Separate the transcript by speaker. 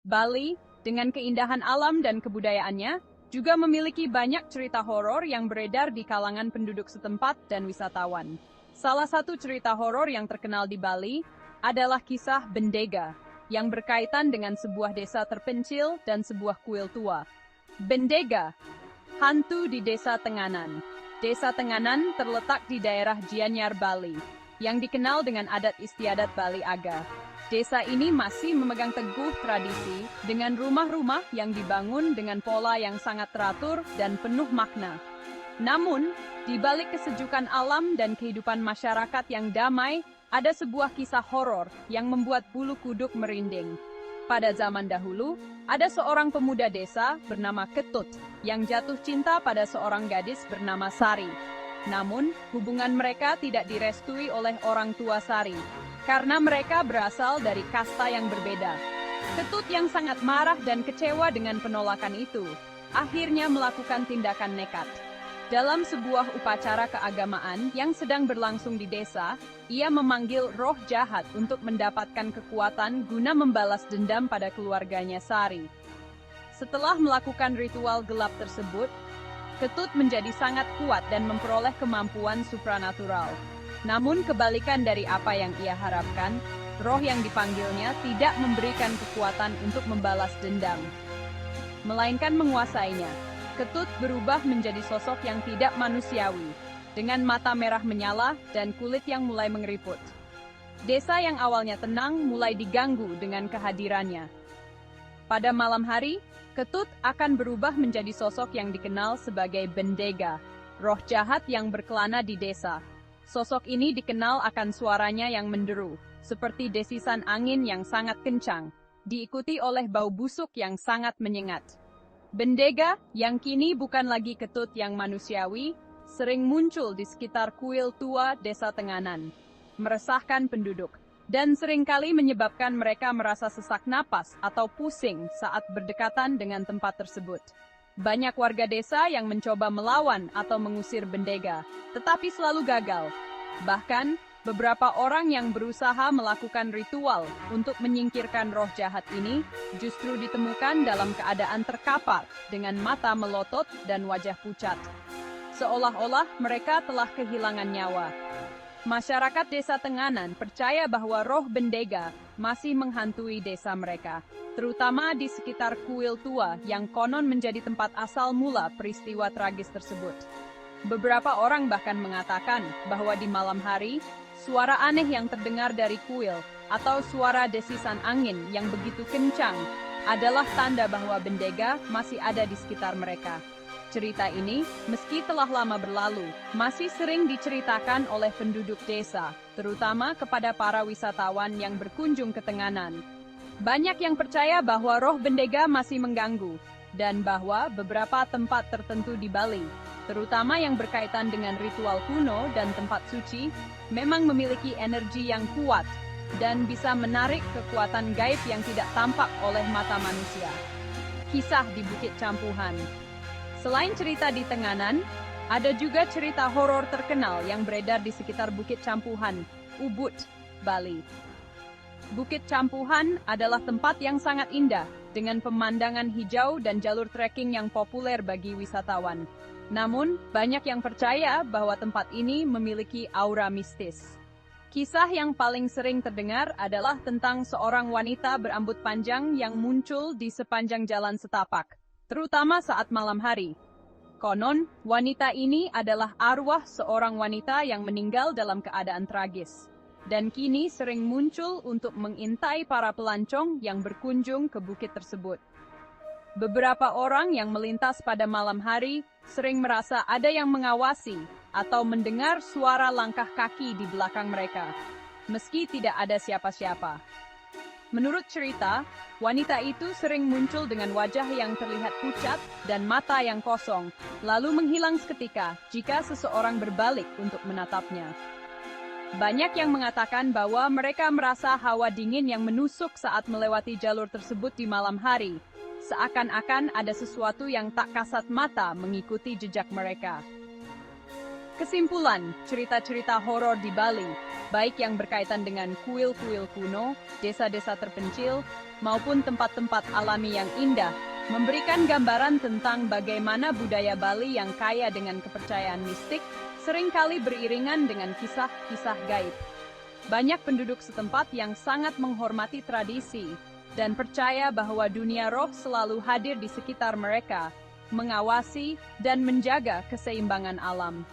Speaker 1: Bali, dengan keindahan alam dan kebudayaannya, juga memiliki banyak cerita horor yang beredar di kalangan penduduk setempat dan wisatawan. Salah satu cerita horor yang terkenal di Bali adalah kisah Bendega, yang berkaitan dengan sebuah desa terpencil dan sebuah kuil tua. Bendega, hantu di Desa Tenganan. Desa Tenganan terletak di daerah Gianyar, Bali, yang dikenal dengan adat istiadat Bali Aga. Desa ini masih memegang teguh tradisi dengan rumah-rumah yang dibangun dengan pola yang sangat teratur dan penuh makna. Namun, di balik kesejukan alam dan kehidupan masyarakat yang damai, ada sebuah kisah horor yang membuat bulu kuduk merinding. Pada zaman dahulu, ada seorang pemuda desa bernama Ketut yang jatuh cinta pada seorang gadis bernama Sari. Namun, hubungan mereka tidak direstui oleh orang tua Sari, karena mereka berasal dari kasta yang berbeda. Ketut yang sangat marah dan kecewa dengan penolakan itu, akhirnya melakukan tindakan nekat. Dalam sebuah upacara keagamaan yang sedang berlangsung di desa, ia memanggil roh jahat untuk mendapatkan kekuatan guna membalas dendam pada keluarganya Sari. Setelah melakukan ritual gelap tersebut, Ketut menjadi sangat kuat dan memperoleh kemampuan supranatural. Namun kebalikan dari apa yang ia harapkan, roh yang dipanggilnya tidak memberikan kekuatan untuk membalas dendam, melainkan menguasainya. Ketut berubah menjadi sosok yang tidak manusiawi, dengan mata merah menyala dan kulit yang mulai mengeriput. Desa yang awalnya tenang mulai diganggu dengan kehadirannya. Pada malam hari, Ketut akan berubah menjadi sosok yang dikenal sebagai Bendega, roh jahat yang berkelana di desa. Sosok ini dikenal akan suaranya yang menderu, seperti desisan angin yang sangat kencang, diikuti oleh bau busuk yang sangat menyengat. Bendega, yang kini bukan lagi Ketut yang manusiawi, sering muncul di sekitar kuil tua Desa Tenganan, meresahkan penduduk, dan seringkali menyebabkan mereka merasa sesak napas atau pusing saat berdekatan dengan tempat tersebut. Banyak warga desa yang mencoba melawan atau mengusir Bendega, tetapi selalu gagal. Bahkan, beberapa orang yang berusaha melakukan ritual untuk menyingkirkan roh jahat ini justru ditemukan dalam keadaan terkapar dengan mata melotot dan wajah pucat. Seolah-olah mereka telah kehilangan nyawa. Masyarakat Desa Tenganan percaya bahwa roh Bendega masih menghantui desa mereka, terutama di sekitar kuil tua yang konon menjadi tempat asal mula peristiwa tragis tersebut. Beberapa orang bahkan mengatakan bahwa di malam hari, suara aneh yang terdengar dari kuil atau suara desisan angin yang begitu kencang adalah tanda bahwa Bendega masih ada di sekitar mereka. Cerita ini, meski telah lama berlalu, masih sering diceritakan oleh penduduk desa, terutama kepada para wisatawan yang berkunjung ke Tenganan. Banyak yang percaya bahwa roh Bendega masih mengganggu, dan bahwa beberapa tempat tertentu di Bali, terutama yang berkaitan dengan ritual kuno dan tempat suci, memang memiliki energi yang kuat, dan bisa menarik kekuatan gaib yang tidak tampak oleh mata manusia. Kisah di Bukit Campuhan. Selain cerita di Tenganan, ada juga cerita horor terkenal yang beredar di sekitar Bukit Campuhan, Ubud, Bali. Bukit Campuhan adalah tempat yang sangat indah, dengan pemandangan hijau dan jalur trekking yang populer bagi wisatawan. Namun, banyak yang percaya bahwa tempat ini memiliki aura mistis. Kisah yang paling sering terdengar adalah tentang seorang wanita berambut panjang yang muncul di sepanjang jalan setapak, terutama saat malam hari. Konon, wanita ini adalah arwah seorang wanita yang meninggal dalam keadaan tragis, dan kini sering muncul untuk mengintai para pelancong yang berkunjung ke bukit tersebut. Beberapa orang yang melintas pada malam hari sering merasa ada yang mengawasi atau mendengar suara langkah kaki di belakang mereka, meski tidak ada siapa-siapa. Menurut cerita, wanita itu sering muncul dengan wajah yang terlihat pucat dan mata yang kosong, lalu menghilang seketika jika seseorang berbalik untuk menatapnya. Banyak yang mengatakan bahwa mereka merasa hawa dingin yang menusuk saat melewati jalur tersebut di malam hari, seakan-akan ada sesuatu yang tak kasat mata mengikuti jejak mereka. Kesimpulan, cerita-cerita horor di Bali, baik yang berkaitan dengan kuil-kuil kuno, desa-desa terpencil, maupun tempat-tempat alami yang indah, memberikan gambaran tentang bagaimana budaya Bali yang kaya dengan kepercayaan mistik, seringkali beriringan dengan kisah-kisah gaib. Banyak penduduk setempat yang sangat menghormati tradisi dan percaya bahwa dunia roh selalu hadir di sekitar mereka, mengawasi dan menjaga keseimbangan alam.